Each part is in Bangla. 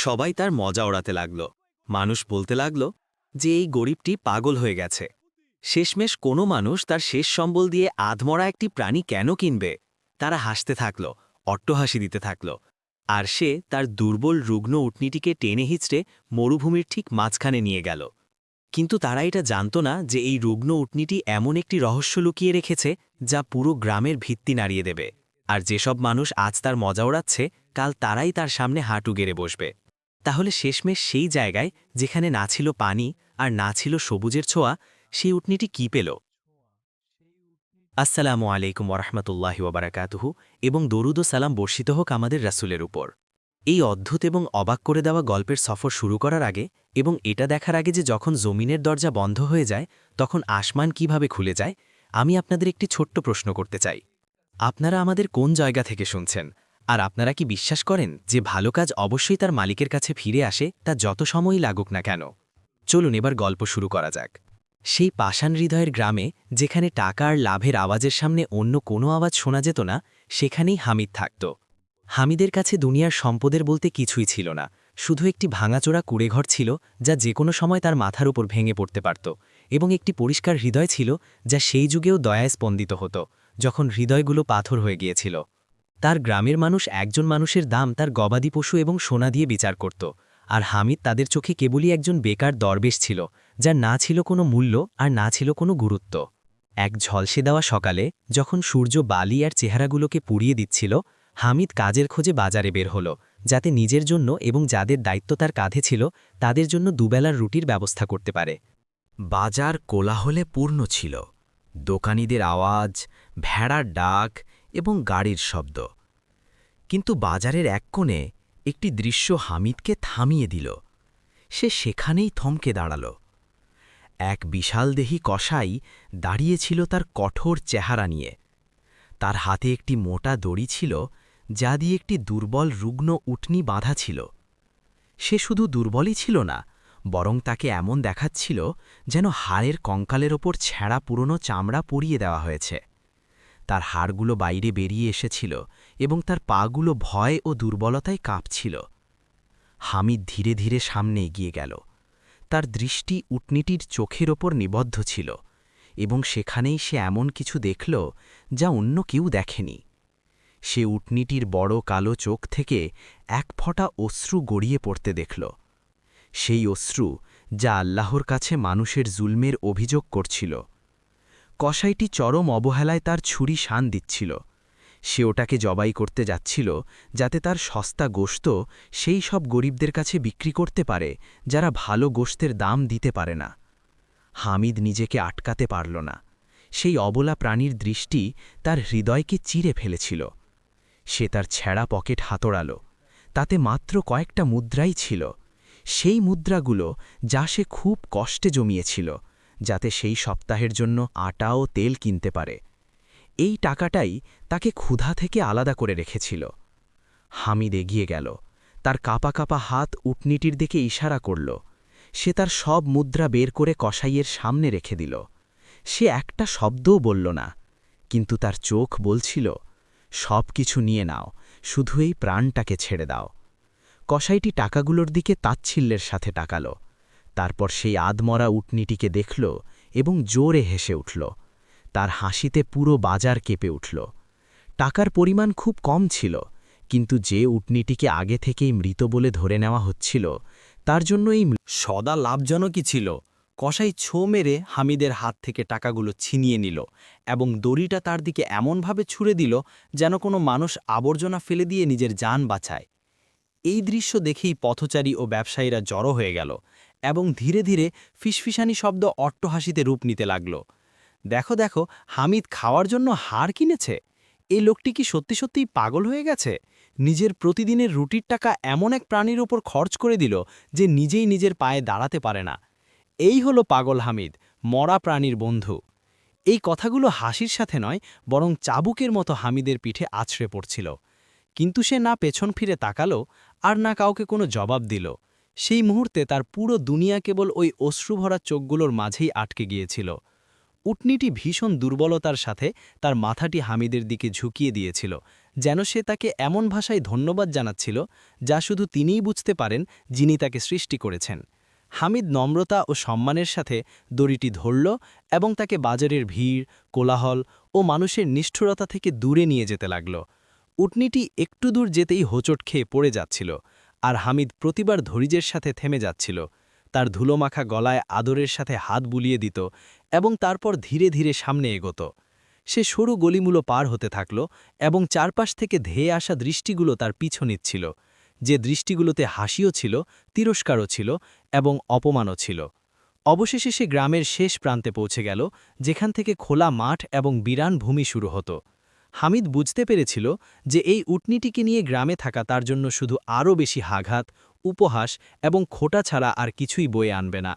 সবাই তার মজা ওড়াতে লাগল। মানুষ বলতে লাগল যে এই গরিবটি পাগল হয়ে গেছে। শেষমেশ কোনো মানুষ তার শেষ সম্বল দিয়ে আধমরা একটি প্রাণী কেন কিনবে? তারা হাসতে থাকল, অট্টহাসি দিতে থাকল। আর সে তার দুর্বল রুগ্ন উটনীটিকে টেনে হিচড়ে মরুভূমির ঠিক মাঝখানে নিয়ে গেল। কিন্তু তারা এটা জানত না যে এই রুগ্ন উটনীটি এমন একটি রহস্য লুকিয়ে রেখেছে যা পুরো গ্রামের ভিত্তি নাড়িয়ে দেবে। আর যেসব মানুষ আজ তার মজা ওড়াচ্ছে, কাল তারাই তার সামনে হাঁটু গেড়ে বসবে। তাহলে শেষমেশ সেই জায়গায় যেখানে না ছিল পানি আর না ছিল সবুজের ছোঁয়া, সেই উটনীটি কি পেল? আসসালামু আলাইকুম ওরহমতুল্লাহি ওবারাকাতুহু, এবং দরুদ ও সালাম বর্ষিত হোক আমাদের রাসূলের উপর। এই অদ্ভুত এবং অবাক করে দেওয়া গল্পের সফর শুরু করার আগে এবং এটা দেখার আগে যে যখন জমিনের দরজা বন্ধ হয়ে যায় তখন আসমান কিভাবে খুলে যায়, আমি আপনাদের একটি ছোট্ট প্রশ্ন করতে চাই। আপনারা আমাদের কোন জায়গা থেকে শুনছেন? আর আপনারা কি বিশ্বাস করেন যে ভালো কাজ অবশ্যই তার মালিকের কাছে ফিরে আসে, তা যত সময়ই লাগুক না কেন? চলুন এবার গল্প শুরু করা যাক। সেই পাষাণ হৃদয়ের গ্রামে, যেখানে টাকা আর লাভের আওয়াজের সামনে অন্য কোনো আওয়াজ শোনা যেত না, সেখানেই হামিদ থাকত। হামিদের কাছে দুনিয়ার সম্পদের বলতে কিছুই ছিল না, শুধু একটি ভাঙাচোরা কুড়েঘর ছিল যা যে কোনো সময় তার মাথার উপর ভেঙে পড়তে পারত, এবং একটি পরিষ্কার হৃদয় ছিল যা সেই যুগেও দয়ায় স্পন্দিত হতো, যখন হৃদয়গুলো পাথর হয়ে গিয়েছিল। তার গ্রামের মানুষ একজন মানুষের দাম তার গবাদি পশু এবং সোনা দিয়ে বিচার করত, আর হামিদ তাদের চোখে কেবলই একজন বেকার দরবেশ ছিল, যার না ছিল কোনো মূল্য আর না ছিল কোনো গুরুত্ব। এক ঝলসে দেওয়া সকালে, যখন সূর্য বালি আর চেহারাগুলোকে পুড়িয়ে দিচ্ছিল, হামিদ কাজের খোঁজে বাজারে বের হল, যাতে নিজের জন্য এবং যাদের দায়িত্ব তার কাঁধে ছিল তাদের জন্য দুবেলার রুটির ব্যবস্থা করতে পারে। বাজার কোলাহলে পূর্ণ ছিল। দোকানীদের আওয়াজ, ভেড়ার ডাক এবং গাড়ির শব্দ। কিন্তু বাজারের এক কোণে একটি দৃশ্য হামিদকে থামিয়ে দিল। সে সেখানেই থমকে দাঁড়াল। এক বিশালদেহী কসাই দাঁড়িয়েছিল তার কঠোর চেহারা নিয়ে। তার হাতে একটি মোটা দড়ি ছিল, যা দিয়ে একটি দুর্বল রুগ্ন উটনি বাঁধা ছিল। সে শুধু দুর্বলই ছিল না, বরং তাকে এমন দেখাচ্ছিল যেন হাড়ের কঙ্কালের ওপর ছেঁড়া পুরনো চামড়া পরিয়ে দেওয়া হয়েছে। তার হাড়গুলো বাইরে বেরিয়ে এসেছিল এবং তার পাগুলো ভয় ও দুর্বলতায় কাঁপছিল। হামিদ ধীরে ধীরে সামনে এগিয়ে গেল। তার দৃষ্টি উটনিটির চোখের ওপর নিবদ্ধ ছিল, এবং সেখানেই সে এমন কিছু দেখল যা অন্য কেউ দেখেনি। সে উটনিটির বড় কালো চোখ থেকে এক ফোঁটা অশ্রু গড়িয়ে পড়তে দেখল। সেই অশ্রু যা আল্লাহর কাছে মানুষের জুলমের অভিযোগ করছিল। কসাইটি চরম অবহেলায় তার ছুরি শান দিচ্ছিল। সে ওটাকে জবাই করতে যাচ্ছিল, যাতে তার সস্তা গোশত সেই সব গরিবদের কাছে বিক্রি করতে পারে যারা ভালো গোশতের দাম দিতে পারে না। হামিদ নিজেকে আটকাতে পারল না। সেই অবলা প্রাণীর দৃষ্টি তার হৃদয়কে চিরে ফেলেছিল। সে তার ছেঁড়া পকেট হাতড়াল। তাতে মাত্র কয়েকটা মুদ্রাই ছিল, সেই মুদ্রাগুলো যা সে খুব কষ্টে জমিয়েছিল, যাতে সেই সপ্তাহের জন্য আটা ও তেল কিনতে পারে। এই টাকাটাই তাকে ক্ষুধা থেকে আলাদা করে রেখেছিল। হামিদ এগিয়ে গেল। তার কাঁপা কাঁপা হাত উটনিটির দিকে ইশারা করল। সে তার সব মুদ্রা বের করে কসাইয়ের সামনে রেখে দিল। সে একটা শব্দও বলল না, কিন্তু তার চোখ বলছিল, সব কিছু নিয়ে নাও, শুধু এই প্রাণটাকে ছেড়ে দাও। কসাইটি টাকাগুলোর দিকে তাচ্ছিল্যের সাথে তাকাল। তারপর সেই আধমরা উটনিটিকে দেখল এবং জোরে হেসে উঠল। তার হাসিতে পুরো বাজার কেঁপে উঠল। টাকার পরিমাণ খুব কম ছিল, কিন্তু যে উটনিটিকে আগে থেকেই মৃত বলে ধরে নেওয়া হচ্ছিল, তার জন্য এই সদা লাভজনকই ছিল। কসাই ছো মেরে হামিদের হাত থেকে টাকাগুলো ছিনিয়ে নিল এবং দড়িটা তার দিকে এমনভাবে ছুঁড়ে দিল যেন কোনো মানুষ আবর্জনা ফেলে দিয়ে নিজের জান বাঁচায়। এই দৃশ্য দেখেই পথচারী ও ব্যবসায়ীরা জড়ো হয়ে গেল এবং ধীরে ধীরে ফিসফিসানি শব্দ অট্টহাসিতে রূপ নিতে লাগল। দেখো দেখো, হামিদ খাওয়ার জন্য হাড় কিনেছে। এই লোকটি কি সত্যি সত্যিই পাগল হয়ে গেছে? নিজের প্রতিদিনের রুটির টাকা এমন এক প্রাণীর ওপর খরচ করে দিল যে নিজেই নিজের পায়ে দাঁড়াতে পারে না। এই হলো পাগল হামিদ, মরা প্রাণীর বন্ধু। এই কথাগুলো হাসির সাথে নয়, বরং চাবুকের মতো হামিদের পিঠে আছড়ে পড়ছিল। কিন্তু সে না পেছন ফিরে তাকালো আর না কাউকে কোনো জবাব দিল। সেই মুহূর্তে তার পুরো দুনিয়া কেবল ওই অশ্রুভরা চোখগুলোর মাঝেই আটকে গিয়েছিল। উটনিটি ভীষণ দুর্বলতার সাথে তার মাথাটি হামিদের দিকে ঝুঁকিয়ে দিয়েছিল, যেন সে তাকে এমন ভাষায় ধন্যবাদ জানাচ্ছিল যা শুধু তিনিই বুঝতে পারেন যিনি তাকে সৃষ্টি করেছেন। হামিদ নম্রতা ও সম্মানের সাথে দড়িটি ধরল এবং তাকে বাজারের ভিড়, কোলাহল ও মানুষের নিষ্ঠুরতা থেকে দূরে নিয়ে যেতে লাগল। উটনীটি একটু দূর যেতেই হোঁচট খেয়ে পড়ে যাচ্ছিল, আর হামিদ প্রতিবার ধৈর্যের সাথে থেমে যাচ্ছিল। তার ধুলোমাখা গলায় আদরের সাথে হাত বুলিয়ে দিত এবং তারপর ধীরে ধীরে সামনে এগোত। সে সরু গলিমূলো পার হতে থাকল এবং চারপাশ থেকে ধেয়ে আসা দৃষ্টিগুলো তার পিছু নিচ্ছিল, যে দৃষ্টিগুলোতে হাসিও ছিল, তিরস্কারও ছিল এবং অপমানও ছিল। অবশেষে সে গ্রামের শেষ প্রান্তে পৌঁছে গেল, যেখান থেকে খোলা মাঠ এবং বিরান ভূমি শুরু হতো। হামিদ বুঝতে পেরেছিল যে এই উটনীটিকে নিয়ে গ্রামে থাকা তার জন্য শুধু আরও বেশি আঘাত, উপহাস এবং খোটা ছাড়া আর কিছুই বয়ে আনবে না।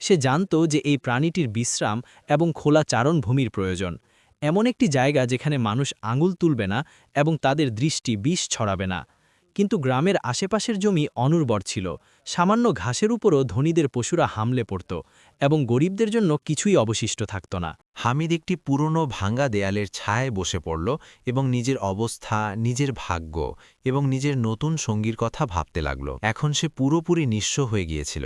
সে জানত যে এই প্রাণীটির বিশ্রাম এবং খোলা চারণভূমির প্রয়োজন, এমন একটি জায়গা যেখানে মানুষ আঙুল তুলবে না এবং তাদের দৃষ্টি বিষ ছড়াবে না। কিন্তু গ্রামের আশেপাশের জমি অনুর্বর ছিল, সামান্য ঘাসের উপরও ধনীদের পশুরা হামলে পড়ত এবং গরিবদের জন্য কিছুই অবশিষ্ট থাকত না। হামিদ একটি পুরনো ভাঙ্গা দেয়ালের ছায়ায় বসে পড়ল এবং নিজের অবস্থা, নিজের ভাগ্য এবং নিজের নতুন সঙ্গীর কথা ভাবতে লাগল। এখন সে পুরোপুরি নিঃস্ব হয়ে গিয়েছিল।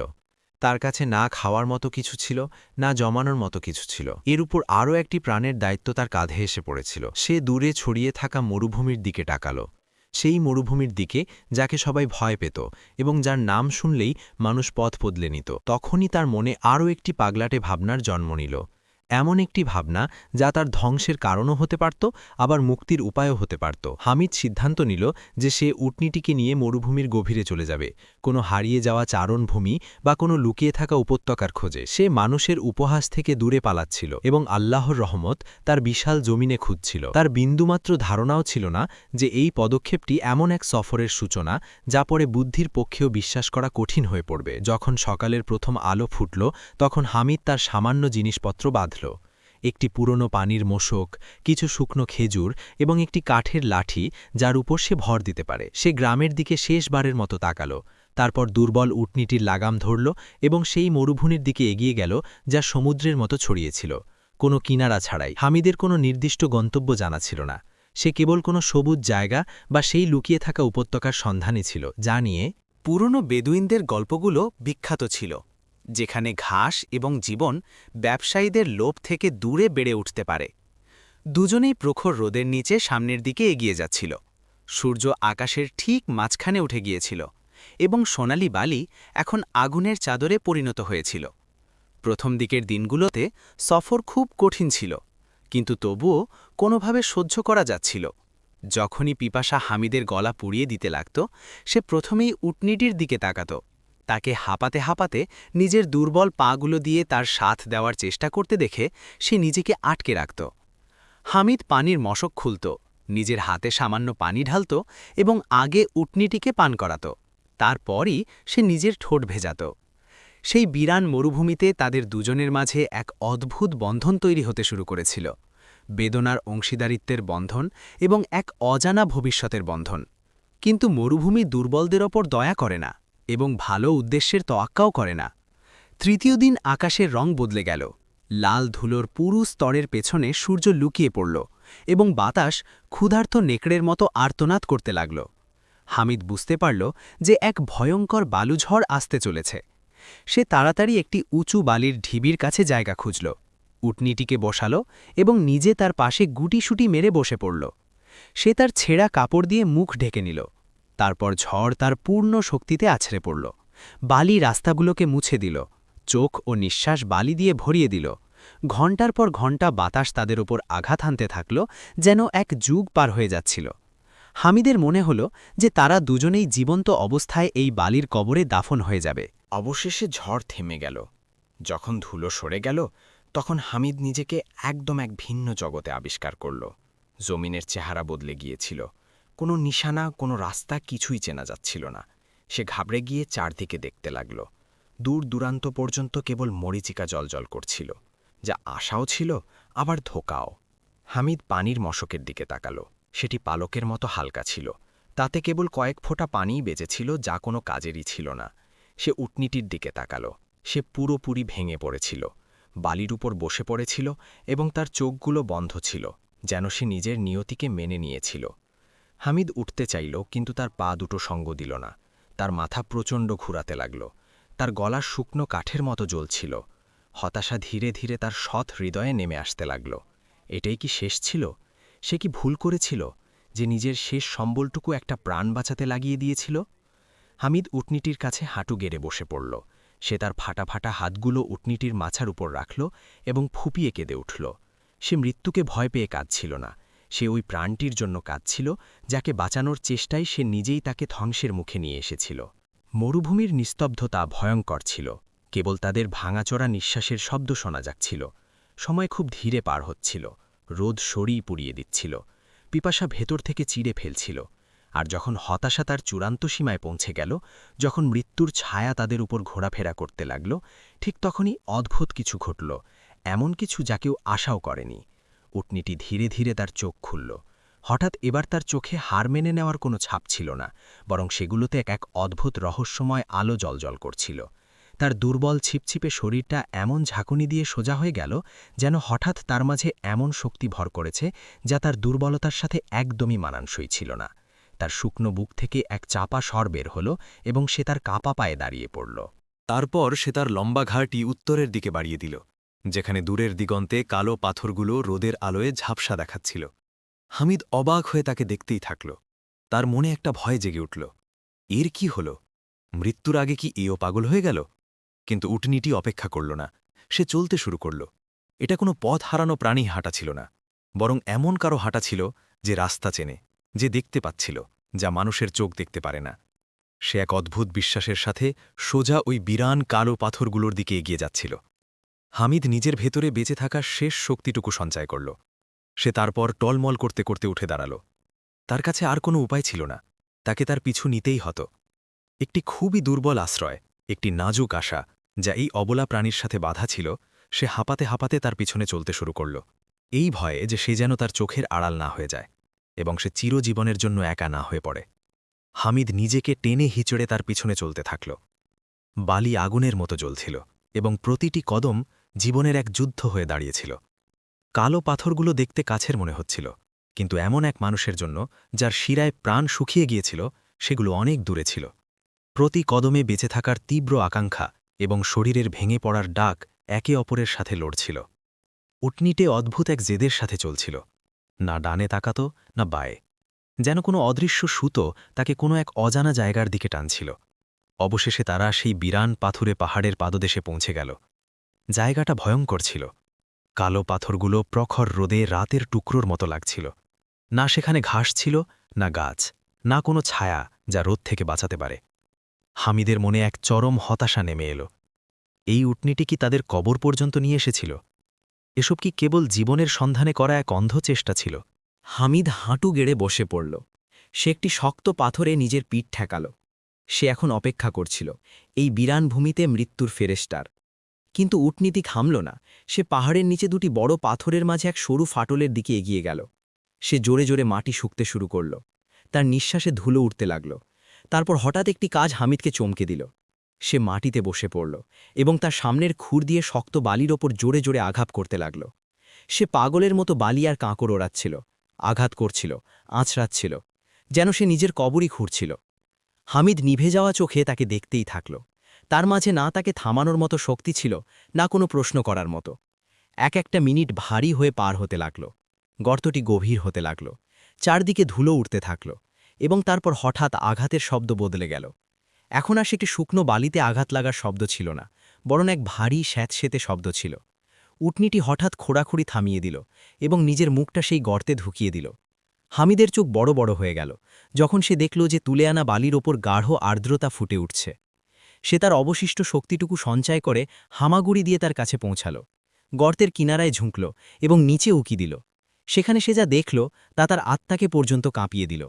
তার কাছে না খাওয়ার মতো কিছু ছিল, না জমানোর মতো কিছু ছিল। এর উপর আরও একটি প্রাণের দায়িত্ব তার কাঁধে এসে পড়েছিল। সে দূরে ছড়িয়ে থাকা মরুভূমির দিকে তাকাল, সেই মরুভূমির দিকে যাকে সবাই ভয় পেত এবং যার নাম শুনলেই মানুষ পথ বদলে নিত। তখনই তার মনে আরও একটি পাগলাটে ভাবনার জন্ম নিল, এমন একটি ভাবনা যা তার ধ্বংসের কারণও হতে পারত, আবার মুক্তির উপায়ও হতে পারত। হামিদ সিদ্ধান্ত নিল যে সে উটনীটিকে নিয়ে মরুভূমির গভীরে চলে যাবে, কোনো হারিয়ে যাওয়া চারণভূমি বা কোনো লুকিয়ে থাকা উপত্যকার খোঁজে। সে মানুষের উপহাস থেকে দূরে পালাচ্ছিল এবং আল্লাহর রহমত তার বিশাল জমিনে খুঁজছিল। তার বিন্দুমাত্র ধারণাও ছিল না যে এই পদক্ষেপটি এমন এক সফরের সূচনা যা পরে বুদ্ধির পক্ষেও বিশ্বাস করা কঠিন হয়ে পড়বে। যখন সকালের প্রথম আলো ফুটল, তখন হামিদ তার সামান্য জিনিসপত্র বাঁধল, একটি পুরনো পানির মোশক, কিছু শুকনো খেজুর এবং একটি কাঠের লাঠি যার উপর সে ভর দিতে পারে। সে গ্রামের দিকে শেষবারের মতো তাকাল, তারপর দুর্বল উটনীটির লাগাম ধরল এবং সেই মরুভূমির দিকে এগিয়ে গেল যা সমুদ্রের মতো ছড়িয়েছিল, কোনো কিনারা ছাড়াই। হামিদের কোনো নির্দিষ্ট গন্তব্য জানা ছিল না, সে কেবল কোনো সবুজ জায়গা বা সেই লুকিয়ে থাকা উপত্যকার সন্ধানে ছিল যা নিয়ে পুরনো বেদুইনদের গল্পগুলো বিখ্যাত ছিল, যেখানে ঘাস এবং জীবন ব্যবসায়ীদের লোভ থেকে দূরে বেড়ে উঠতে পারে। দুজনেই প্রখর রোদের নিচে সামনের দিকে এগিয়ে যাচ্ছিল। সূর্য আকাশের ঠিক মাঝখানে উঠে গিয়েছিল এবং সোনালি বালি এখন আগুনের চাদরে পরিণত হয়েছিল। প্রথম দিকের দিনগুলোতে সফর খুব কঠিন ছিল, কিন্তু তবুও কোনোভাবে সহ্য করা যাচ্ছিল। যখনই পিপাসা হামিদের গলা পুড়িয়ে দিতে লাগত, সে প্রথমেই উটনীটির দিকে তাকাত। তাকে হাঁপাতে হাঁপাতে নিজের দুর্বল পাগুলো দিয়ে তার সাথ দেওয়ার চেষ্টা করতে দেখে সে নিজেকে আটকে রাখত। হামিদ পানির মশক খুলত, নিজের হাতে সামান্য পানি ঢালত এবং আগে উটনীটিকে পান করাত। তারপরই সে নিজের ঠোঁট ভেজাত। সেই বিরান মরুভূমিতে তাদের দুজনের মাঝে এক অদ্ভুত বন্ধন তৈরি হতে শুরু করেছিল, বেদনার অংশীদারিত্বের বন্ধন এবং এক অজানা ভবিষ্যতের বন্ধন। কিন্তু মরুভূমি দুর্বলদের ওপর দয়া করে না এবং ভালো উদ্দেশ্যের তোয়াক্কাও করে না। তৃতীয় দিন আকাশের রং বদলে গেল, লাল ধুলোর পুরু স্তরের পেছনে সূর্য লুকিয়ে পড়ল এবং বাতাস ক্ষুধার্ত নেকড়ের মতো আর্তনাদ করতে লাগল। হামিদ বুঝতে পারল যে এক ভয়ঙ্কর বালুঝড় আসতে চলেছে। সে তাড়াতাড়ি একটি উঁচু বালির ঢিবির কাছে জায়গা খুঁজল, উটনীটিকে বসাল এবং নিজে তার পাশে গুটিসুটি মেরে বসে পড়ল। সে তার ছেঁড়া কাপড় দিয়ে মুখ ঢেকে নিল। তারপর ঝড় তার পূর্ণ শক্তিতে আছড়ে পড়ল, বালি রাস্তাগুলোকে মুছে দিল, চোখ ও নিঃশ্বাস বালি দিয়ে ভরিয়ে দিল। ঘণ্টার পর ঘণ্টা বাতাস তাদের ওপর আঘাত হানতে থাকল, যেন এক যুগ পার হয়ে যাচ্ছিল। হামিদের মনে হল যে তারা দুজনেই জীবন্ত অবস্থায় এই বালির কবরে দাফন হয়ে যাবে। অবশেষে ঝড় থেমে গেল। যখন ধুলো সরে গেল, তখন হামিদ নিজেকে একদম এক ভিন্ন জগতে আবিষ্কার করল। জমিনের চেহারা বদলে গিয়েছিল, কোনো নিশানা, কোনো রাস্তা কিছুই চেনা যাচ্ছিল না। সে ঘাবড়ে গিয়ে চারদিকে দেখতে লাগল। দূর দূরান্ত পর্যন্ত কেবল মরীচিকা জলজল করছিল, যা আশাও ছিল আবার ধোকাও। হামিদ পানির মশকের দিকে তাকাল। সেটি পালকের মতো হালকা ছিল, তাতে কেবল কয়েক ফোঁটা পানিই বেঁচেছিল, যা কোনো কাজেরই ছিল না। সে উটনীটির দিকে তাকাল। সে পুরোপুরি ভেঙে পড়েছিল, বালির উপর বসে পড়েছিল এবং তার চোখগুলো বন্ধ ছিল, যেন সে নিজের নিয়তিকে মেনে নিয়েছিল। হামিদ উঠতে চাইল, কিন্তু তার পা দুটো সঙ্গ দিল না। তার মাথা প্রচণ্ড ঘুরাতে লাগল। তার গলা শুকনো কাঠের মতো জ্বলছিল। হতাশা ধীরে ধীরে তার সৎ হৃদয়ে নেমে আসতে লাগল। এটাই কি শেষ ছিল? সে কি ভুল করেছিল যে নিজের শেষ সম্বলটুকু একটা প্রাণ বাঁচাতে লাগিয়ে দিয়েছিল? হামিদ উটনিটির কাছে হাঁটু গেড়ে বসে পড়ল। সে তার ফাটা ফাটা হাতগুলো উটনিটির মাথার উপর রাখল এবং ফুপিয়ে কেঁদে উঠল। সে মৃত্যুকে ভয় পেয়ে কাঁদছিল না, সে ওই প্রাণটির জন্য কাঁদছিল যাকে বাঁচানোর চেষ্টায় সে নিজেই তাকে ধ্বংসের মুখে নিয়ে এসেছিল। মরুভূমির নিস্তব্ধতা ভয়ঙ্কর ছিল। কেবল তাদের ভাঙাচোরা নিঃশ্বাসের শব্দ শোনা যাচ্ছিল। সময় খুব ধীরে পার হচ্ছিল। রোদ শরীর পুড়িয়ে দিচ্ছিল। পিপাসা ভেতর থেকে চিড়ে ফেলছিল। আর যখন হতাশা তার চূড়ান্ত সীমায় পৌঁছে গেল, যখন মৃত্যুর ছায়া তাদের উপর ঘোরাফেরা করতে লাগল, ঠিক তখনই অদ্ভুত কিছু ঘটল, এমন কিছু যা কেউ আশাও করেনি। উটনিটি ধীরে ধীরে তার চোখ খুলল। হঠাৎ এবার তার চোখে হার মেনে নেওয়ার কোনো ছাপ ছিল না, বরং সেগুলোতে এক এক অদ্ভুত রহস্যময় আলো জ্বলজ্বল করছিল। তার দুর্বল ছিপছিপে শরীরটা এমন ঝাঁকুনি দিয়ে সোজা হয়ে গেল, যেন হঠাৎ তার মাঝে এমন শক্তি ভর করেছে যা তার দুর্বলতার সাথে একদমই মানানসই ছিল না। তার শুকনো বুক থেকে এক চাপা স্বর বের হল এবং সে তার কাপা পায়ে দাঁড়িয়ে পড়ল। তারপর সে তার লম্বা ঘাড়টি উত্তরের দিকে বাড়িয়ে দিল, যেখানে দূরের দিগন্তে কালো পাথরগুলো রোদের আলোয় ঝাপসা দেখাচ্ছিল। হামিদ অবাক হয়ে তাকে দেখতেই থাকল। তার মনে একটা ভয় জেগে উঠল। এর কি হল? মৃত্যুর আগে কি এও পাগল হয়ে গেল? কিন্তু উটনিটি অপেক্ষা করল না। সে চলতে শুরু করল। এটা কোনো পথ হারানো প্রাণী হাঁটা ছিল না, বরং এমন কারো হাঁটা ছিল যে রাস্তা চেনে, যে দেখতে পাচ্ছিল যা মানুষের চোখ দেখতে পারে না। সে এক অদ্ভুত বিশ্বাসের সাথে সোজা ওই বিরান কালো পাথরগুলোর দিকে এগিয়ে যাচ্ছিল। হামিদ নিজের ভেতরে বেঁচে থাকার শেষ শক্তিটুকু সঞ্চয় করল। সে তারপর টলমল করতে করতে উঠে দাঁড়াল। তার কাছে আর কোনো উপায় ছিল না, তাকে তার পিছু নিতেই হতো। একটি খুবই দুর্বল আশ্রয়, একটি নাজুক আশা, যা এই অবলা প্রাণীর সাথে বাধা ছিল। সে হাঁপাতে হাঁপাতে তার পিছনে চলতে শুরু করল, এই ভয়ে যে সে যেন তার চোখের আড়াল না হয়ে যায় এবং সে চিরজীবনের জন্য একা না হয়ে পড়ে। হামিদ নিজেকে টেনে হিচড়ে তার পিছনে চলতে থাকল। বালি আগুনের মতো জ্বলছিল এবং প্রতিটি কদম জীবনের এক যুদ্ধ হয়ে দাঁড়িয়েছিল। কালো পাথরগুলো দেখতে কাছের মনে হচ্ছিল, কিন্তু এমন এক মানুষের জন্য যার শিরায় প্রাণ শুকিয়ে গিয়েছিল, সেগুলো অনেক দূরে ছিল। প্রতি কদমে বেঁচে থাকার তীব্র আকাঙ্ক্ষা এবং শরীরের ভেঙে পড়ার ডাক একে অপরের সাথে লড়ছিল। উটনিটে অদ্ভুত এক জেদের সাথে চলছিল, না ডানে তাকাত না বায়ে, যেন কোনো অদৃশ্য সুতো তাকে কোনো এক অজানা জায়গার দিকে টানছিল। অবশেষে তারা সেই বিরান পাথুরে পাহাড়ের পাদদেশে পৌঁছে গেল। জায়গাটা ভয়ঙ্কর ছিল। কালো পাথরগুলো প্রখর রোদে রাতের টুকরোর মতো লাগছিল। না সেখানে ঘাস ছিল, না গাছ, না কোনো ছায়া যা রোদ থেকে বাঁচাতে পারে। হামিদের মনে এক চরম হতাশা নেমে এলো। এই উটনিটি কি তাদের কবর পর্যন্ত নিয়ে এসেছিল? এসব কি কেবল জীবনের সন্ধানে করা এক অন্ধ চেষ্টা ছিল? হামিদ হাঁটু গেড়ে বসে পড়ল। সে একটি শক্ত পাথরে নিজের পিঠ ঠেকাল। সে এখন অপেক্ষা করছিল এই বিরান ভূমিতে মৃত্যুর ফেরেস্টার। কিন্তু উটনীতি থামল না। সে পাহাড়ের নিচে দুটি বড় পাথরের মাঝে এক সরু ফাটলের দিকে এগিয়ে গেল। সে জোরে জোরে মাটি শুকতে শুরু করল। তার নিঃশ্বাসে ধুলো উঠতে লাগল। তারপর হঠাৎ একটি কাজ হামিদকে চমকে দিল। সে মাটিতে বসে পড়ল এবং তার সামনের খুর দিয়ে শক্ত বালির ওপর জোরে জোরে আঘাত করতে লাগল। সে পাগলের মতো বালি আর কাঁকড় ওড়াচ্ছিল, আঘাত করছিল, আঁচড়াচ্ছিল, যেন সে নিজের কবরই খুঁড়ছিল। হামিদ নিভে যাওয়া চোখে তাকে দেখতেই থাকল। তার মাঝে না তাকে থামানোর মতো শক্তি ছিল, না কোনো প্রশ্ন করার মতো। এক একটা মিনিট ভারী হয়ে পার হতে লাগল। গর্তটি গভীর হতে লাগল। চারদিকে ধুলো উঠতে থাকল এবং তারপর হঠাৎ আঘাতের শব্দ বদলে গেল। এখন আর সেটি শুকনো বালিতে আঘাত লাগার শব্দ ছিল না, বরং এক ভারী স্যাঁতসেঁতে শব্দ ছিল। উটনিটি হঠাৎ খোঁড়াখুড়ি থামিয়ে দিল এবং নিজের মুখটা সেই গর্তে ঢুকিয়ে দিল। হামিদের চোখ বড় বড় হয়ে গেল যখন সে দেখল যে তুলে আনা বালির ওপর গাঢ় আর্দ্রতা ফুটে উঠছে। সে তার অবশিষ্ট শক্তিটুকু সঞ্চয় করে হামাগুড়ি দিয়ে তার কাছে পৌঁছাল। গর্তের কিনারায় ঝুঁকল এবং নিচে উকি দিল। সেখানে সে যা দেখল তা তার আত্মাকে পর্যন্ত কাঁপিয়ে দিল।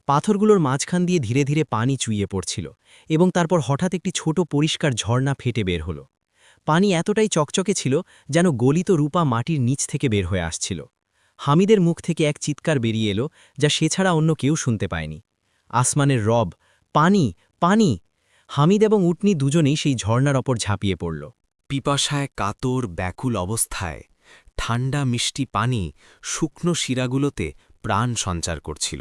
পাথরগুলোর মাঝখান দিয়ে ধীরে ধীরে পানি চুইয়ে পড়ছিল এবং তারপর হঠাৎ একটি ছোট পরিষ্কার ঝর্ণা ফেটে বের হল। পানি এতটাই চকচকে ছিল যেন গলিত রূপা মাটির নিচ থেকে বের হয়ে আসছিল। হামিদের মুখ থেকে এক চিৎকার বেরিয়ে এলো যা সে ছাড়া অন্য কেউ শুনতে পায়নি। আসমানের রব, পানি, পানি! হামিদ এবং উটনি দুজনেই সেই ঝর্ণার ওপর ঝাঁপিয়ে পড়ল। পিপাসায় কাতর ব্যাকুল অবস্থায় ঠান্ডা মিষ্টি পানি শুকনো শিরাগুলোতে প্রাণ সঞ্চার করছিল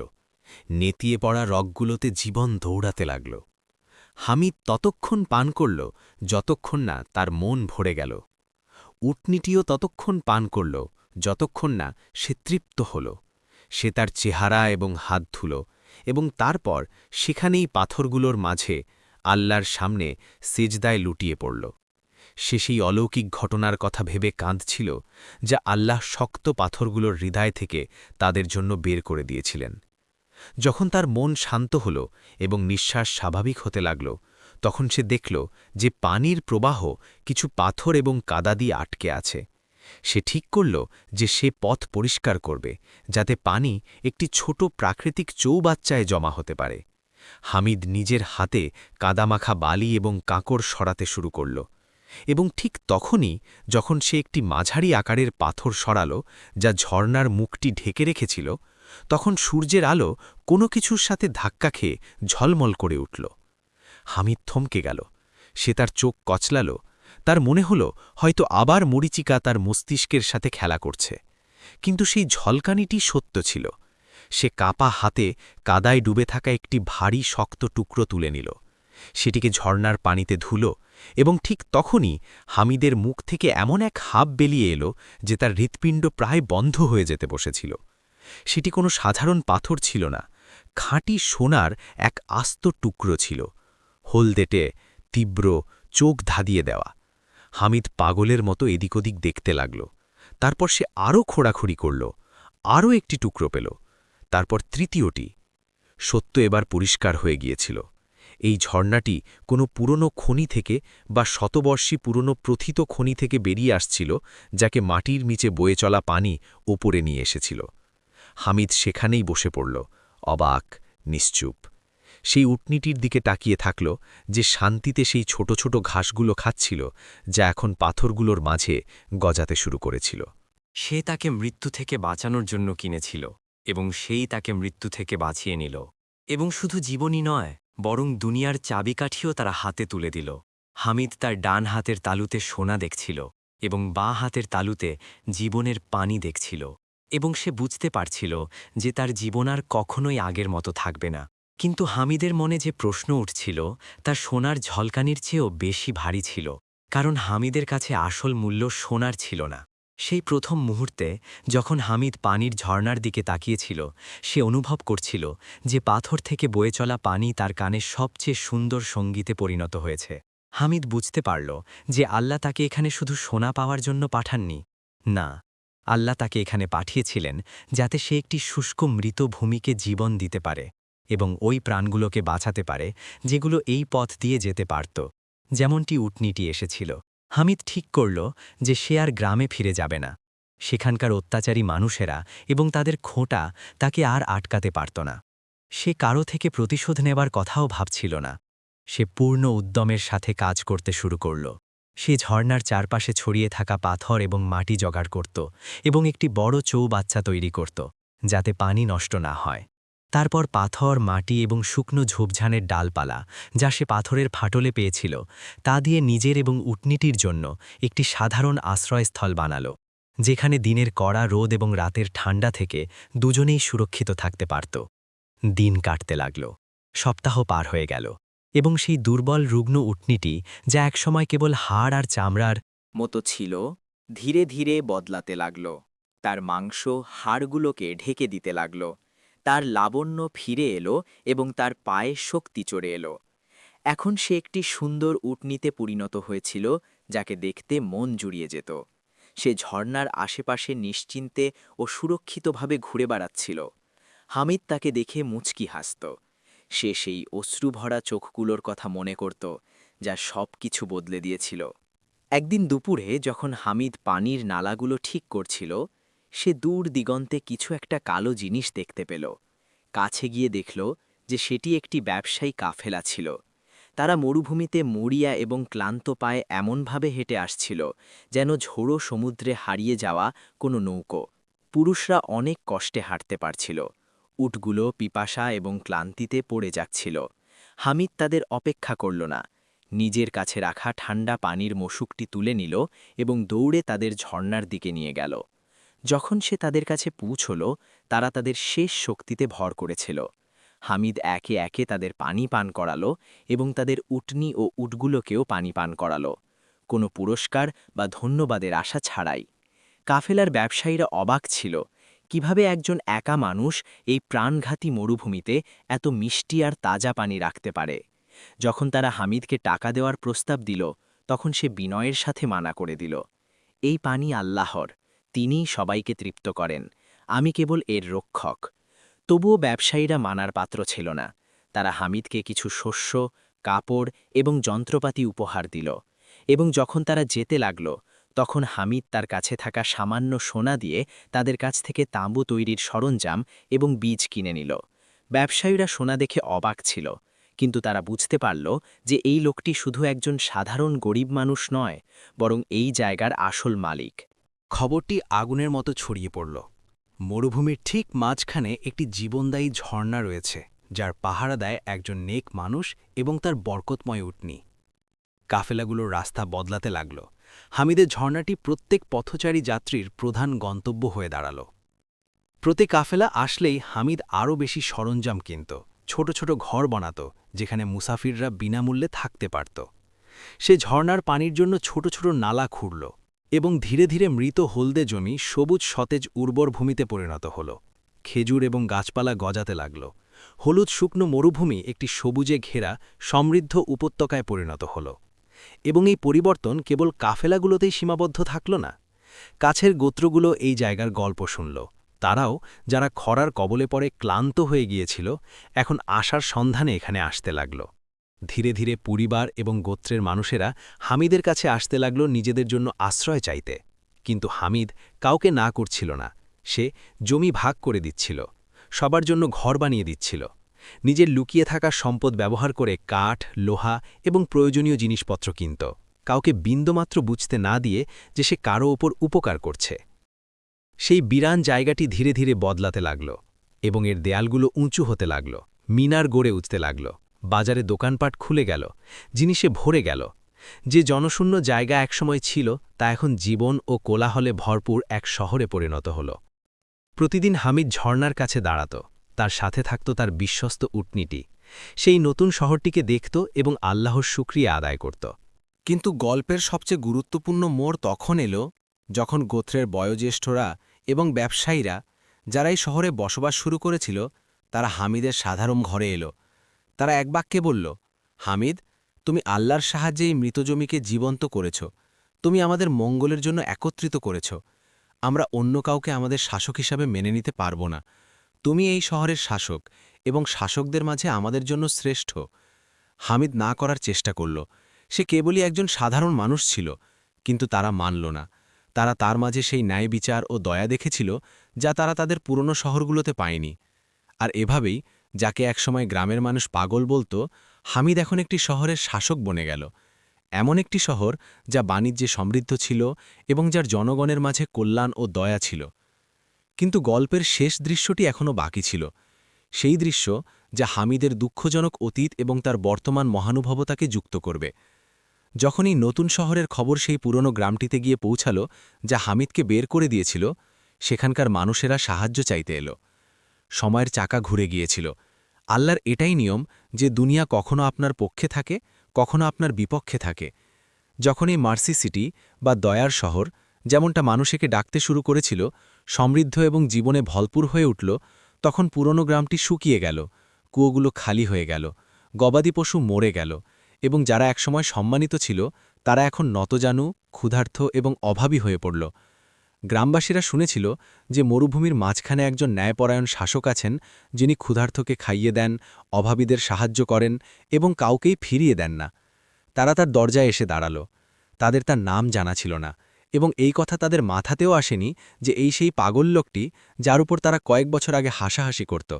নেতিয়ে পড়া রগগুলোতে জীবন দৌড়াতে লাগল। হামিদ ততক্ষণ পান করল যতক্ষণ না তার মন ভরে গেল। উটনীটিও ততক্ষণ পান করল যতক্ষণ না সে তৃপ্ত হল। সে তার চেহারা এবং হাত ধুল এবং তারপর সেখানেই পাথরগুলোর মাঝে আল্লাহর সামনে সেজদায় লুটিয়ে পড়ল। সে সেই অলৌকিক ঘটনার কথা ভেবে কাঁদছিল যা আল্লাহ শক্ত পাথরগুলোর হৃদয় থেকে তাদের জন্য বের করে দিয়েছিলেন। যখন তার মন শান্ত হল এবং নিঃশ্বাস স্বাভাবিক হতে লাগল, তখন সে দেখল যে পানির প্রবাহ কিছু পাথর এবং কাদা দিয়ে আটকে আছে। সে ঠিক করল যে সে পথ পরিষ্কার করবে, যাতে পানি একটি ছোট প্রাকৃতিক চৌবাচ্চায় জমা হতে পারে। হামিদ নিজের হাতে কাদামাখা বালি এবং কাঁকড় সরাতে শুরু করল, এবং ঠিক তখনই যখন সে একটি মাঝারি আকারের পাথর সরাল যা ঝর্ণার মুখটি ঢেকে রেখেছিল, তখন সূর্যের আলো কোনো কিছুর সাথে ধাক্কা খেয়ে ঝলমল করে উঠল। হামিদ থমকে গেল। সে তার চোখ কচলাল। তার মনে হল হয়তো আবার মরীচিকা তার মস্তিষ্কের সাথে খেলা করছে। কিন্তু সেই ঝলকানিটি সত্য ছিল। সে কাপা হাতে কাদায় ডুবে থাকা একটি ভারী শক্ত টুকরো তুলে নিল। সেটিকে ঝর্ণার পানিতে ধুল, এবং ঠিক তখনই হামিদের মুখ থেকে এমন এক হাব বেরিয়ে এলো যে তার হৃৎপিণ্ড প্রায় বন্ধ হয়ে যেতে বসেছিল। সেটি কোনো সাধারণ পাথর ছিল না, খাঁটি সোনার এক আস্ত টুকরো ছিল, হলদেটে, তীব্র, চোখ ধাঁধিয়ে দেওয়া। হামিদ পাগলের মতো এদিক ওদিক দেখতে লাগল। তারপর সে আরও খোঁড়াখুড়ি করল, আরও একটি টুকরো পেল, তারপর তৃতীয়টি। সত্য এবার পরিষ্কার হয়ে গিয়েছিল। এই ঝর্ণাটি কোনো পুরনো খনি থেকে বা শতবর্ষী পুরনো প্রথিত খনি থেকে বেরিয়ে আসছিল, যাকে মাটির নিচে বয়ে চলা পানি ওপরে নিয়ে এসেছিল। হামিদ সেখানেই বসে পড়ল, অবাক, নিশ্চুপ। সেই উটনীটির দিকে তাকিয়ে থাকল, যে শান্তিতে সেই ছোট ছোট ঘাসগুলো খাচ্ছিল, যা এখন পাথরগুলোর মাঝে গজাতে শুরু করেছিল। সে তাকে মৃত্যু থেকে বাঁচানোর জন্য কিনেছিল, এবং সেই তাকে মৃত্যু থেকে বাঁচিয়ে নিল। এবং শুধু জীবনই নয়, বরং দুনিয়ার চাবিকাঠিও তারা হাতে তুলে দিল। হামিদ তার ডান হাতের তালুতে সোনা দেখছিল, এবং বাঁ হাতের তালুতে জীবনের পানি দেখছিল, এবং সে বুঝতে পারছিল যে তার জীবন আর কখনোই আগের মতো থাকবে না। কিন্তু হামিদের মনে যে প্রশ্ন উঠছিল তা সোনার ঝলকানির চেয়েও বেশি ভারী ছিল, কারণ হামিদের কাছে আসল মূল্য সোনার ছিল না। সেই প্রথম মুহূর্তে যখন হামিদ পানির ঝর্ণার দিকে তাকিয়েছিল, সে অনুভব করছিল যে পাথর থেকে বয়ে চলা পানি তার কানে সবচেয়ে সুন্দর সঙ্গীতে পরিণত হয়েছে। হামিদ বুঝতে পারল যে আল্লাহ তাকে এখানে শুধু সোনা পাওয়ার জন্য পাঠাননি। না, আল্লাহ তাকে এখানে পাঠিয়েছিলেন যাতে সে একটি শুষ্ক মৃত ভূমিকে জীবন দিতে পারে, এবং ওই প্রাণগুলোকে বাঁচাতে পারে যেগুলো এই পথ দিয়ে যেতে পারত, যেমনটি উটনীটি এসেছিল। হামিদ ঠিক করল যে সে আর গ্রামে ফিরে যাবে না। সেখানকার অত্যাচারী মানুষেরা এবং তাদের খোঁটা তাকে আর আটকাতে পারত না। সে কারো থেকে প্রতিশোধ নেবার কথাও ভাবছিল না। সে পূর্ণ উদ্যমের সাথে কাজ করতে শুরু করল। সে ঝর্ণার চারপাশে ছড়িয়ে থাকা পাথর এবং মাটি জোগাড় করত, এবং একটি বড় চৌবাচ্চা তৈরি করত, যাতে পানি নষ্ট না হয়। তারপর পাথর, মাটি এবং শুকনো ঝোপঝাড়ের ডালপালা, যা সে পাথরের ফাটলে পেয়েছিল, তা দিয়ে নিজের এবং উটনীটির জন্য একটি সাধারণ আশ্রয়স্থল বানাল, যেখানে দিনের কড়া রোদ এবং রাতের ঠান্ডা থেকে দুজনেই সুরক্ষিত থাকতে পারত। দিন কাটতে লাগল, সপ্তাহ পার হয়ে গেল, এবং সেই দুর্বল রুগ্ন উটনীটি, যা একসময় কেবল হাড় আর চামড়ার মতো ছিল, ধীরে ধীরে বদলাতে লাগল। তার মাংস হাড়গুলোকে ঢেকে দিতে লাগল। তার লাবণ্য ফিরে এলো এবং তার পায়ে শক্তি চড়ে এলো। এখন সে একটি সুন্দর উটনীতে পরিণত হয়েছিল, যাকে দেখতে মন জুড়িয়ে যেত। সে ঝর্ণার আশেপাশে নিশ্চিন্তে ও সুরক্ষিতভাবে ঘুরে বেড়াচ্ছিল। হামিদ তাকে দেখে মুচকি হাসত। সে সেই অশ্রুভরা চোখগুলোর কথা মনে করত, যা সব কিছু বদলে দিয়েছিল। একদিন দুপুরে যখন হামিদ পানির নালাগুলো ঠিক করছিল, সে দূর দিগন্তে কিছু একটা কালো জিনিস দেখতে পেল। কাছে গিয়ে দেখল যে সেটি একটি ব্যবসায়ী কাফেলা ছিল। তারা মরুভূমিতে মরিয়া এবং ক্লান্ত পায়ে এমনভাবে হেঁটে আসছিল যেন ঝোড়ো সমুদ্রে হারিয়ে যাওয়া কোনো নৌকো। পুরুষরা অনেক কষ্টে হাঁটতে পারছিল। উটগুলো পিপাসা এবং ক্লান্তিতে পড়ে যাচ্ছিল। হামিদ তাদের অপেক্ষা করল না। নিজের কাছে রাখা ঠান্ডা পানির মশুকটি তুলে নিল এবং দৌড়ে তাদের ঝর্ণার দিকে নিয়ে গেল। যখন সে তাদের কাছে পৌঁছল তারা তাদের শেষ শক্তিতে ভর করেছিল। হামিদ একে একে তাদের পানি পান করালো এবং তাদের উটনি ও উটগুলোকেও পানি পান করালো, কোনো পুরস্কার বা ধন্যবাদের আশা ছাড়াই। কাফেলার ব্যবসায়ীরা অবাক ছিল কিভাবে একজন একা মানুষ এই প্রাণঘাতী মরুভূমিতে এত মিষ্টি আর তাজা পানি রাখতে পারে। যখন তারা হামিদকে টাকা দেওয়ার প্রস্তাব দিল তখন সে বিনয়ের সাথে মানা করে দিল, এই পানি আল্লাহর, তিনিই সবাইকে তৃপ্ত করেন, আমি কেবল এর রক্ষক। তবুও ব্যবসায়ীরা মানার পাত্র ছিল না। তারা হামিদকে কিছু শস্য, কাপড় এবং যন্ত্রপাতি উপহার দিল, এবং যখন তারা যেতে লাগল তখন হামিদ তার কাছে থাকা সামান্য সোনা দিয়ে তাদের কাছ থেকে তাঁবু তৈরির সরঞ্জাম এবং বীজ কিনে নিল। ব্যবসায়ীরা সোনা দেখে অবাক ছিল, কিন্তু তারা বুঝতে পারল যে এই লোকটি শুধু একজন সাধারণ গরিব মানুষ নয়, বরং এই জায়গার আসল মালিক। খবরটি আগুনের মতো ছড়িয়ে পড়ল। মরুভূমির ঠিক মাঝখানে একটি জীবনদায়ী ঝর্ণা রয়েছে, যার পাহারা দেয় একজন নেক মানুষ এবং তার বরকতময় উটনি। কাফেলাগুলোর রাস্তা বদলাতে লাগল। হামিদের ঝর্ণাটি প্রত্যেক পথচারী যাত্রীর প্রধান গন্তব্য হয়ে দাঁড়াল। প্রতি কাফেলা আসলেই হামিদ আরও বেশি সরঞ্জাম কিনত, ছোট ছোট ঘর বানাত যেখানে মুসাফিররা বিনামূল্যে থাকতে পারত। সে ঝর্ণার পানির জন্য ছোট ছোট নালা খুঁড়ল এবং ধীরে ধীরে মৃত হলদে জমি সবুজ সতেজ উর্বর ভূমিতে পরিণত হল। খেজুর এবং গাছপালা গজাতে লাগল। হলুদ শুকনো মরুভূমি একটি সবুজে ঘেরা সমৃদ্ধ উপত্যকায় পরিণত হল। এবং এই পরিবর্তন কেবল কাফেলাগুলোতেই সীমাবদ্ধ থাকল না। কাছের গোত্রগুলো এই জায়গার গল্প শুনল। তারাও, যারা খরার কবলে পড়ে ক্লান্ত হয়ে গিয়েছিল, এখন আশার সন্ধানে এখানে আসতে লাগল। ধীরে ধীরে পরিবার এবং গোত্রের মানুষেরা হামিদের কাছে আসতে লাগল নিজেদের জন্য আশ্রয় চাইতে। কিন্তু হামিদ কাউকে না করছিল না। সে জমি ভাগ করে দিচ্ছিল, সবার জন্য ঘর বানিয়ে দিচ্ছিল, নিজের লুকিয়ে থাকা সম্পদ ব্যবহার করে কাঠ, লোহা এবং প্রয়োজনীয় জিনিসপত্র কিনত, কাউকে বিন্দুমাত্র বুঝতে না দিয়ে যে সে কারো ওপর উপকার করছে। সেই বিরান জায়গাটি ধীরে ধীরে বদলাতে লাগল এবং এর দেয়ালগুলো উঁচু হতে লাগল, মিনার গড়ে উঠতে লাগল। বাজারে দোকানপাট খুলে গেল, জিনিসে ভরে গেল। যে জনশূন্য জায়গা একসময় ছিল তা এখন জীবন ও কোলাহলে ভরপুর এক শহরে পরিণত হল। প্রতিদিন হামিদ ঝর্ণার কাছে দাঁড়াত, তার সাথে থাকত তার বিশ্বস্ত উটনিটি। সেই নতুন শহরটিকে দেখত এবং আল্লাহর শুকরিয়া আদায় করত। কিন্তু গল্পের সবচেয়ে গুরুত্বপূর্ণ মোড় তখন এলো যখন গোত্রের বয়োজ্যেষ্ঠরা এবং ব্যবসায়ীরা, যারা এই শহরে বসবাস শুরু করেছিল, তারা হামিদের সাধারণ ঘরে এলো। তারা এক বাক্যে বলল, হামিদ, তুমি আল্লাহর সাহায্যে এই মৃত জমিকে জীবন্ত করেছ, তুমি আমাদের মঙ্গলের জন্য একত্রিত করেছ। আমরা অন্য কাউকে আমাদের শাসক হিসাবে মেনে নিতে পারব না। তুমি এই শহরের শাসক এবং শাসকদের মাঝে আমাদের জন্য শ্রেষ্ঠ। হামিদ না করার চেষ্টা করল। সে কেবলই একজন সাধারণ মানুষ ছিল, কিন্তু তারা মানল না। তারা তার মাঝে সেই ন্যায় বিচার ও দয়া দেখেছিল যা তারা তাদের পুরনো শহরগুলোতে পায়নি। আর এভাবেই, যাকে একসময় গ্রামের মানুষ পাগল বলতো, হামিদ এখন একটি শহরের শাসক বনে গেল। এমন একটি শহর যা বাণিজ্যে সমৃদ্ধ ছিল এবং যার জনগণের মাঝে কল্যাণ ও দয়া ছিল। কিন্তু গল্পের শেষ দৃশ্যটি এখনও বাকি ছিল, সেই দৃশ্য যা হামিদের দুঃখজনক অতীত এবং তার বর্তমান মহানুভবতাকে যুক্ত করবে। যখন এই নতুন শহরের খবর সেই পুরনো গ্রামটিতে গিয়ে পৌঁছাল যা হামিদকে বের করে দিয়েছিল, সেখানকার মানুষেরা সাহায্য চাইতে এলো। সময়ের চাকা ঘুরে গিয়েছিল। আল্লাহর এটাই নিয়ম যে দুনিয়া কখনো আপনার পক্ষে থাকে, কখনো আপনার বিপক্ষে থাকে। যখন এই মার্সি সিটি বা দয়ার শহর, যেমনটা মানুষকে ডাকতে শুরু করেছিল, সমৃদ্ধ এবং জীবনে ভরপুর হয়ে উঠল, তখন পুরনো গ্রামটি শুকিয়ে গেল, কুয়োগুলো খালি হয়ে গেল, গবাদি পশু মরে গেল, এবং যারা একসময় সম্মানিত ছিল তারা এখন নতজানু, ক্ষুধার্ত এবং অভাবী হয়ে পড়ল। গ্রামবাসীরা শুনেছিল যে মরুভূমির মাঝখানে একজন ন্যায়পরায়ণ শাসক আছেন, যিনি ক্ষুধার্তকে খাইয়ে দেন, অভাবীদের সাহায্য করেন এবং কাউকেই ফিরিয়ে দেন না। তারা তার দরজায় এসে দাঁড়াল। তাদের তার নাম জানা ছিল না, এবং এই কথা তাদের মাথাতেও আসেনি যে এই সেই পাগল লোকটি যার উপর তারা কয়েক বছর আগে হাসাহাসি করত।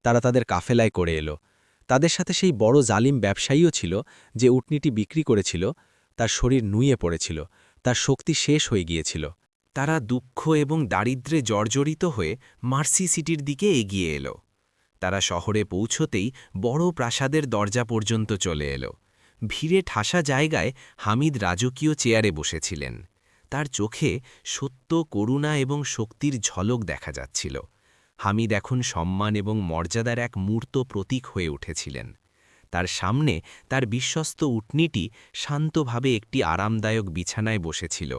তারা তাদের কাফেলায় করে এলো। তাদের সাথে সেই বড় জালিম ব্যবসায়ীও ছিল যে উটনিটি বিক্রি করেছিল। তার শরীর নুয়ে পড়েছিল, তার শক্তি শেষ হয়ে গিয়েছিল। তারা দুঃখ এবং দারিদ্র্যে জর্জরিত হয়ে মার্সি সিটির দিকে এগিয়ে এলো। তারা শহরে পৌঁছতেই বড় প্রাসাদের দরজা পর্যন্ত চলে এলো। ভিড়ে ঠাসা জায়গায় হামিদ রাজকীয় চেয়ারে বসেছিলেন। তার চোখে সত্য, করুণা এবং শক্তির ঝলক দেখা যাচ্ছিল। হামিদ এখন সম্মান এবং মর্যাদার এক মূর্ত প্রতীক হয়ে উঠেছিলেন। তার সামনে তার বিশ্বস্ত উটনীটি শান্তভাবে একটি আরামদায়ক বিছানায় বসেছিল।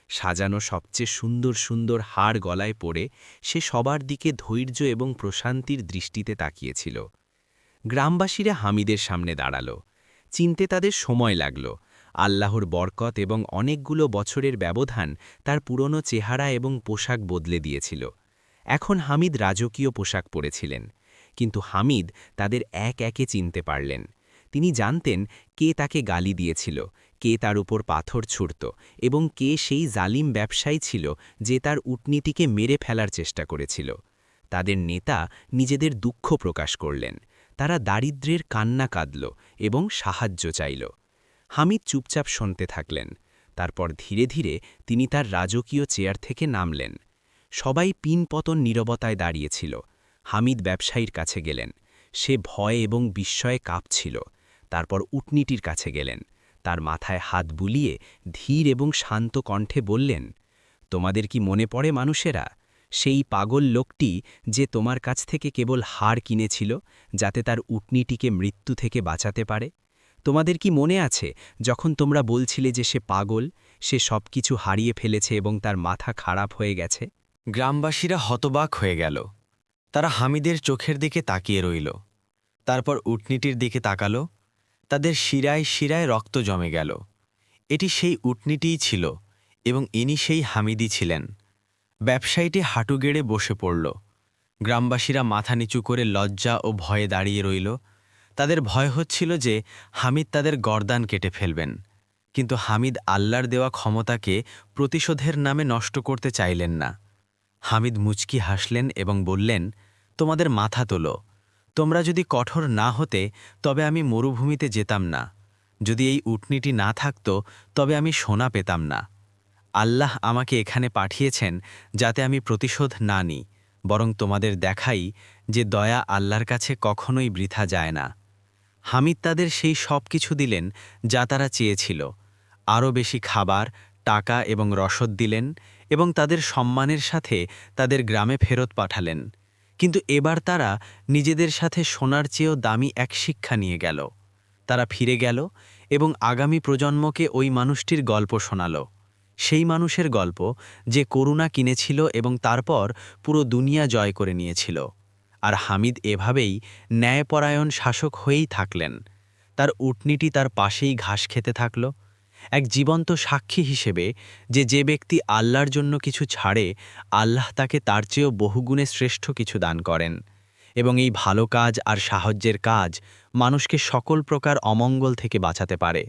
সাজানো সবচেয়ে সুন্দর সুন্দর হাড় গলায় পড়ে সে সবার দিকে ধৈর্য এবং প্রশান্তির দৃষ্টিতে তাকিয়েছিল। গ্রামবাসীরা হামিদের সামনে দাঁড়াল। চিনতে তাদের সময় লাগল। আল্লাহর বরকত এবং অনেকগুলো বছরের ব্যবধান তার পুরনো চেহারা এবং পোশাক বদলে দিয়েছিল। এখন হামিদ রাজকীয় পোশাক পরেছিলেন, কিন্তু হামিদ তাদের এক একে চিনতে পারলেন। তিনি জানতেন কে তাকে গালি দিয়েছিল, কে তার উপর পাথর ছুঁড়ত এবং কে সেই জালিম ব্যবসায়ী ছিল যে তার উটনীটিকে মেরে ফেলার চেষ্টা করেছিল। তাদের নেতা নিজেদের দুঃখ প্রকাশ করলেন। তারা দারিদ্র্যের কান্না কাঁদল এবং সাহায্য চাইল। হামিদ চুপচাপ শুনতে থাকলেন। তারপর ধীরে ধীরে তিনি তার রাজকীয় চেয়ার থেকে নামলেন। সবাই পিনপতন নীরবতায় দাঁড়িয়েছিল। হামিদ ব্যবসায়ীর কাছে গেলেন। সে ভয় এবং বিস্ময়ে কাঁপছিল। তারপর উটনীটির কাছে গেলেন। তার মাথায় হাত বুলিয়ে ধীর এবং শান্ত কণ্ঠে বললেন, তোমাদের কি মনে পড়ে মানুষেরা, সেই পাগল লোকটি যে তোমার কাছ থেকে কেবল হাড় কিনেছিল যাতে তার উটনীটিকে মৃত্যু থেকে বাঁচাতে পারে? তোমাদের কি মনে আছে যখন তোমরা বলছিলে যে সে পাগল, সে সবকিছু হারিয়ে ফেলেছে এবং তার মাথা খারাপ হয়ে গেছে? গ্রামবাসীরা হতবাক হয়ে গেল। তারা হামিদের চোখের দিকে তাকিয়ে রইল। তারপর উটনীটির দিকে তাকালো। তাদের শিরায় শিরায় রক্ত জমে গেল। এটি সেই উটনীটিই ছিল এবং ইনি সেই হামিদই ছিলেন। ব্যবসায়ীটি হাঁটু গেড়ে বসে পড়ল। গ্রামবাসীরা মাথা নিচু করে লজ্জা ও ভয়ে দাঁড়িয়ে রইল। তাদের ভয় হচ্ছিল যে হামিদ তাদের গর্দান কেটে ফেলবেন, কিন্তু হামিদ আল্লাহর দেওয়া ক্ষমতাকে প্রতিশোধের নামে নষ্ট করতে চাইলেন না। হামিদ মুচকি হাসলেন এবং বললেন, তোমাদের মাথা তোলো। তোমরা যদি কঠোর না হতে তবে আমি মরুভূমিতে যেতাম না। যদি এই উটনীটি না থাকত তবে আমি সোনা পেতাম না। আল্লাহ আমাকে এখানে পাঠিয়েছেন যাতে আমি প্রতিশোধ না নিই, বরং তোমাদের দেখাই যে দয়া আল্লাহর কাছে কখনোই বৃথা যায় না। হামিদ তাদের সেই সব কিছু দিলেন যা তারা চেয়েছিল। আরও বেশি খাবার, টাকা এবং রসদ দিলেন এবং তাদের সম্মানের সাথে তাদের গ্রামে ফেরত পাঠালেন। কিন্তু এবার তারা নিজেদের সাথে সোনার চেয়েও দামি এক শিক্ষা নিয়ে গেল। তারা ফিরে গেল এবং আগামী প্রজন্মকে ওই মানুষটির গল্প শোনাল। সেই মানুষের গল্প যে করুণা কিনেছিল এবং তারপর পুরো দুনিয়া জয় করে নিয়েছিল। আর হামিদ এভাবেই ন্যায়পরায়ণ শাসক হয়েই থাকলেন। তার উটনীটি তার পাশেই ঘাস খেতে থাকল, এক জীবন্ত সাক্ষী হিসেবে যে ব্যক্তি আল্লাহর জন্য কিছু ছাড়ে, আল্লাহ তাকে তার চেয়েও বহুগুণে শ্রেষ্ঠ কিছু দান করেন। এবং এই ভালো কাজ আর সাহায্যের কাজ মানুষকে সকল প্রকার অমঙ্গল থেকে বাঁচাতে পারে।